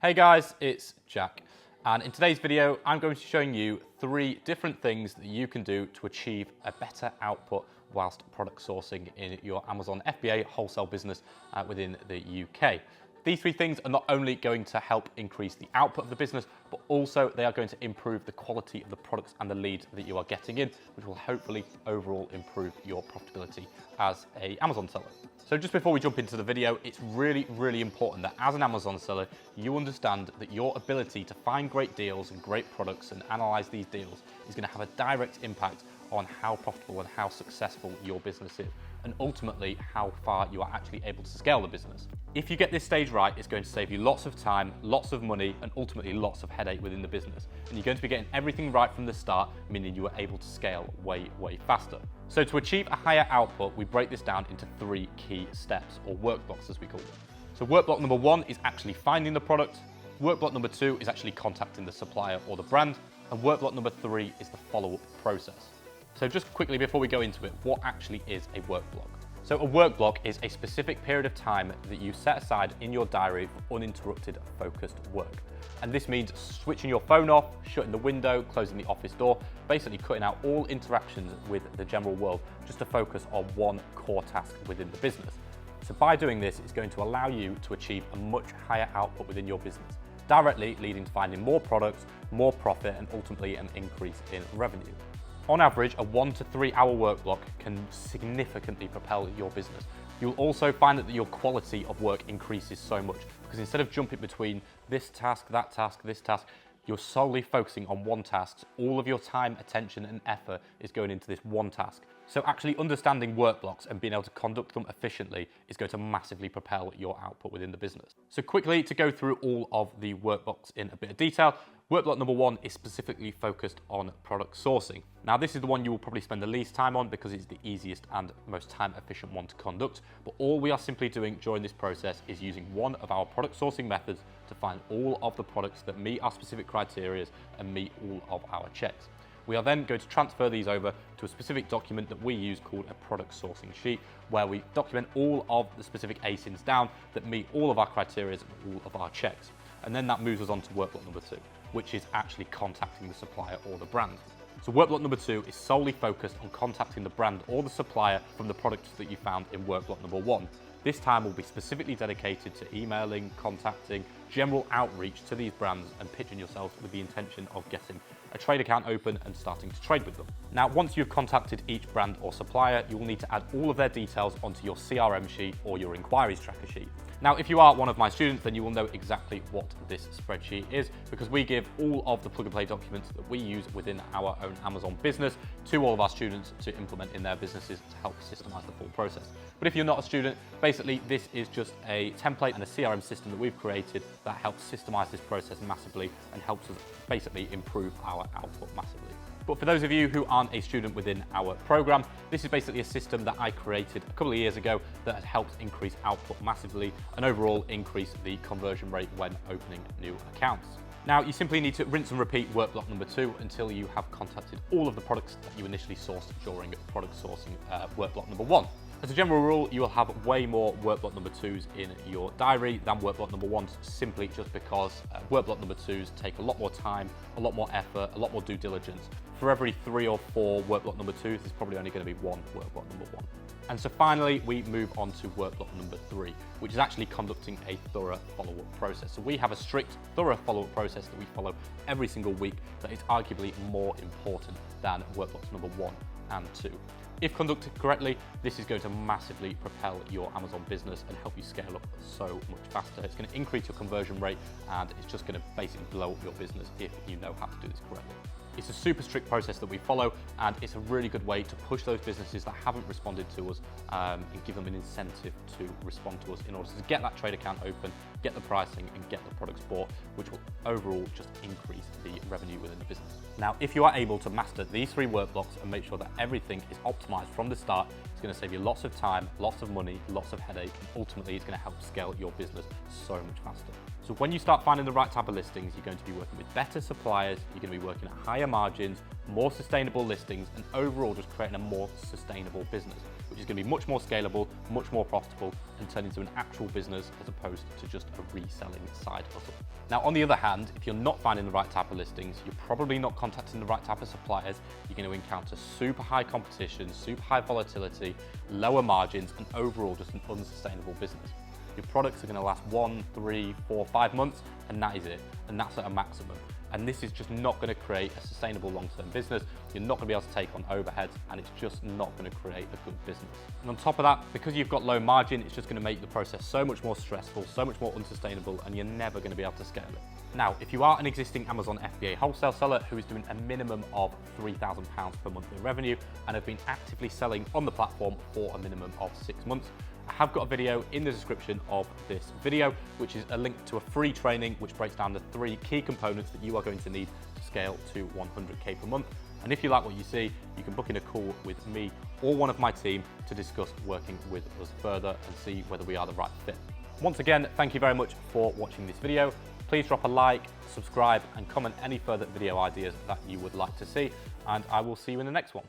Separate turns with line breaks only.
Hey guys, it's Jack, and in today's video I'm going to be showing you 3 different things that you can do to achieve a better output whilst product sourcing in your Amazon FBA wholesale business within the UK. These 3 things are not only going to help increase the output of the business, but also they are going to improve the quality of the products and the leads that you are getting in, which will hopefully overall improve your profitability as an Amazon seller. So just before we jump into the video, it's really important that as an Amazon seller, you understand that your ability to find great deals and great products and analyze these deals is going to have a direct impact on how profitable and how successful your business is, and ultimately how far you are actually able to scale the business. If you get this stage right, it's going to save you lots of time, lots of money, and ultimately lots of headache within the business. And you're going to be getting everything right from the start, meaning you are able to scale way faster. So to achieve a higher output, we break this down into 3 key steps, or work blocks as we call them. So work block number 1 is actually finding the product. Work block number 2 is actually contacting the supplier or the brand. And work block number 3 is the follow-up process. So just quickly before we go into it, what actually is a work block? So a work block is a specific period of time that you set aside in your diary for uninterrupted, focused work. And this means switching your phone off, shutting the window, closing the office door, basically cutting out all interactions with the general world just to focus on one core task within the business. So by doing this, it's going to allow you to achieve a much higher output within your business, directly leading to finding more products, more profit, and ultimately an increase in revenue. On average, a 1 to 3 hour work block can significantly propel your business. You'll also find that your quality of work increases so much because instead of jumping between this task, that task, this task, you're solely focusing on one task. All of your time, attention, and effort is going into this one task. So actually understanding work blocks and being able to conduct them efficiently is going to massively propel your output within the business. So quickly to go through all of the work blocks in a bit of detail. Work block number 1 is specifically focused on product sourcing. Now this is the one you will probably spend the least time on because it's the easiest and most time efficient one to conduct, but all we are simply doing during this process is using one of our product sourcing methods to find all of the products that meet our specific criteria and meet all of our checks. We are then going to transfer these over to a specific document that we use called a product sourcing sheet, where we document all of the specific ASINs down that meet all of our criteria and all of our checks. And then that moves us on to work block number 2, which is actually contacting the supplier or the brand. So work block number 2 is solely focused on contacting the brand or the supplier from the products that you found in work block number 1. This time will be specifically dedicated to emailing, contacting, general outreach to these brands and pitching yourself with the intention of getting a trade account open and starting to trade with them. Now, once you've contacted each brand or supplier, you will need to add all of their details onto your CRM sheet or your inquiries tracker sheet. Now, if you are one of my students, then you will know exactly what this spreadsheet is because we give all of the plug-and-play documents that we use within our own Amazon business to all of our students to implement in their businesses to help systemize the full process. But if you're not a student, basically this is just a template and a CRM system that we've created that helps systemize this process massively and helps us basically improve our output massively. But for those of you who aren't a student within our program, this is basically a system that I created a couple of years ago that has helped increase output massively and overall increase the conversion rate when opening new accounts. Now, you simply need to rinse and repeat work block number 2 until you have contacted all of the products that you initially sourced during product sourcing work block number 1. As a general rule, you will have way more work block number 2s in your diary than work block number 1s, simply just because work block number 2s take a lot more time, a lot more effort, a lot more due diligence. For every 3 or 4 work block number 2s, there's probably only going to be 1 work block number 1. And so finally, we move on to work block number 3, which is actually conducting a thorough follow-up process. So we have a strict, thorough follow-up process that we follow every single week that is arguably more important than work blocks number 1 and 2. If conducted correctly, this is going to massively propel your Amazon business and help you scale up so much faster. It's going to increase your conversion rate and it's just going to basically blow up your business if you know how to do this correctly. It's a super strict process that we follow, and it's a really good way to push those businesses that haven't responded to us and give them an incentive to respond to us in order to get that trade account open, get the pricing, and get the products bought, which will overall just increase the revenue within the business. Now, if you are able to master these 3 work blocks and make sure that everything is optimized from the start, it's going to save you lots of time, lots of money, lots of headache, and ultimately it's going to help scale your business so much faster. So when you start finding the right type of listings, you're going to be working with better suppliers, you're going to be working at higher margins, more sustainable listings, and overall just creating a more sustainable business, which is going to be much more scalable, much more profitable, and turn into an actual business as opposed to just a reselling side hustle. Now, on the other hand, if you're not finding the right type of listings, you're probably not contacting the right type of suppliers, you're going to encounter super high competition, super high volatility, lower margins, and overall just an unsustainable business. Your products are going to last 1, 3, 4, 5 months, and that is it. And that's at a maximum. And this is just not going to create a sustainable long-term business. You're not going to be able to take on overheads, and it's just not going to create a good business. And on top of that, because you've got low margin, it's just going to make the process so much more stressful, so much more unsustainable, and you're never going to be able to scale it. Now, if you are an existing Amazon FBA wholesale seller who is doing a minimum of £3,000 per month in revenue and have been actively selling on the platform for a minimum of 6 months, I have got a video in the description of this video, which is a link to a free training which breaks down the 3 key components that you are going to need to scale to 100K per month. And if you like what you see, you can book in a call with me or one of my team to discuss working with us further and see whether we are the right fit. Once again, thank you very much for watching this video. Please drop a like, subscribe, and comment any further video ideas that you would like to see, and I will see you in the next one.